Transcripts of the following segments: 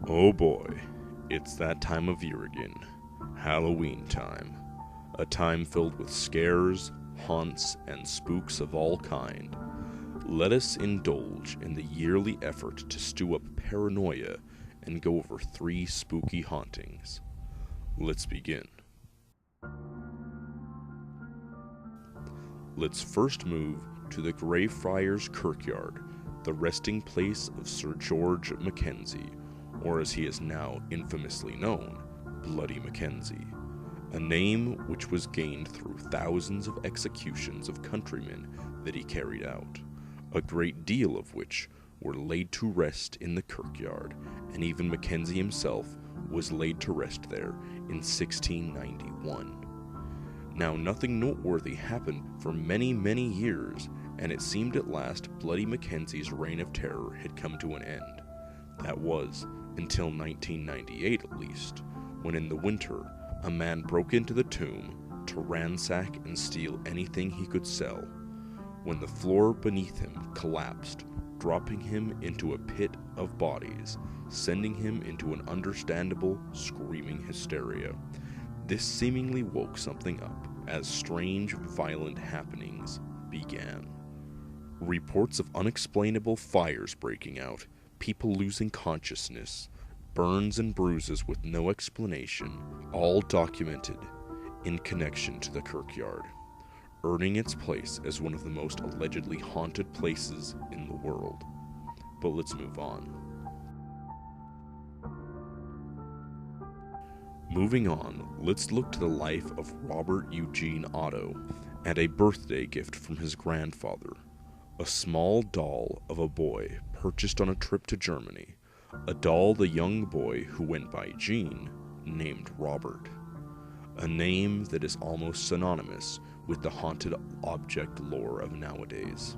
Oh boy, it's that time of year again. Halloween time. A time filled with scares, haunts, and spooks of all kind. Let us indulge in the yearly effort to stew up paranoia and go over 3 spooky hauntings. Let's begin. Let's first move to the Greyfriars Kirkyard, the resting place of Sir George Mackenzie, or as he is now infamously known, Bloody Mackenzie, a name which was gained through thousands of executions of countrymen that he carried out, a great deal of which were laid to rest in the kirkyard, and even Mackenzie himself was laid to rest there in 1691. Now nothing noteworthy happened for many, many years, and it seemed at last Bloody Mackenzie's reign of terror had come to an end. That was, until 1998 at least, when in the winter, a man broke into the tomb to ransack and steal anything he could sell, when the floor beneath him collapsed, dropping him into a pit of bodies, sending him into an understandable, screaming hysteria. This seemingly woke something up, as strange, violent happenings began. Reports of unexplainable fires breaking out, people losing consciousness, burns and bruises with no explanation, all documented in connection to the kirkyard, earning its place as one of the most allegedly haunted places in the world. But let's move on. Moving on, let's look to the life of Robert Eugene Otto and a birthday gift from his grandfather. A small doll of a boy purchased on a trip to Germany, a doll the young boy who went by Gene named Robert, a name that is almost synonymous with the haunted object lore of nowadays.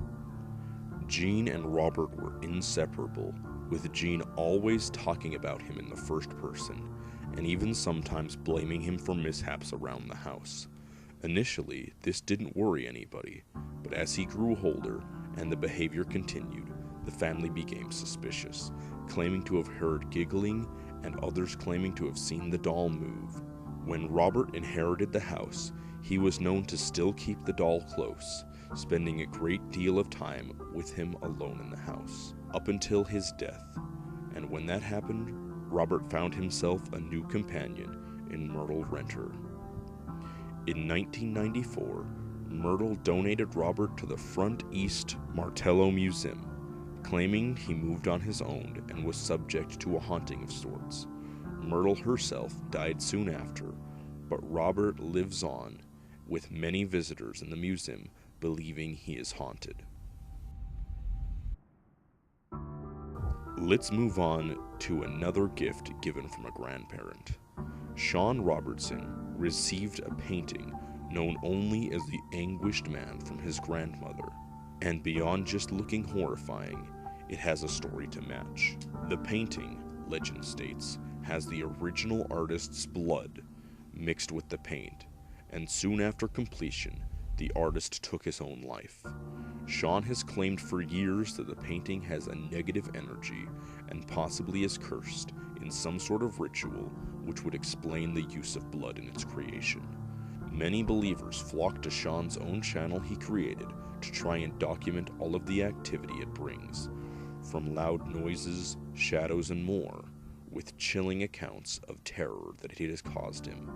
Gene and Robert were inseparable, with Gene always talking about him in the first person, and even sometimes blaming him for mishaps around the house. Initially, this didn't worry anybody, but as he grew older and the behavior continued, the family became suspicious, claiming to have heard giggling and others claiming to have seen the doll move. When Robert inherited the house, he was known to still keep the doll close, spending a great deal of time with him alone in the house, up until his death. And when that happened, Robert found himself a new companion in Myrtle Renter. In 1994, Myrtle donated Robert to the Front East Martello Museum, claiming he moved on his own and was subject to a haunting of sorts. Myrtle herself died soon after, but Robert lives on, with many visitors in the museum believing he is haunted. Let's move on to another gift given from a grandparent. Sean Robertson received a painting known only as the Anguished Man from his grandmother, and beyond just looking horrifying, it has a story to match. The painting, legend states, has the original artist's blood mixed with the paint, and soon after completion, the artist took his own life. Sean has claimed for years that the painting has a negative energy and possibly is cursed in some sort of ritual which would explain the use of blood in its creation. Many believers flock to Sean's own channel he created to try and document all of the activity it brings, from loud noises, shadows, and more, with chilling accounts of terror that it has caused him.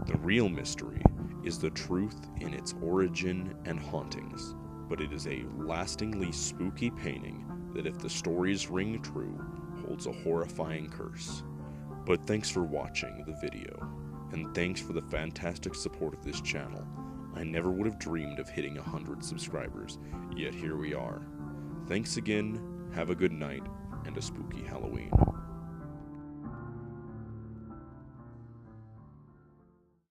The real mystery is the truth in its origin and hauntings, but it is a lastingly spooky painting that, if the stories ring true, holds a horrifying curse. But thanks for watching the video, and thanks for the fantastic support of this channel. I never would have dreamed of hitting 100 subscribers, yet here we are. Thanks again, have a good night, and a spooky Halloween.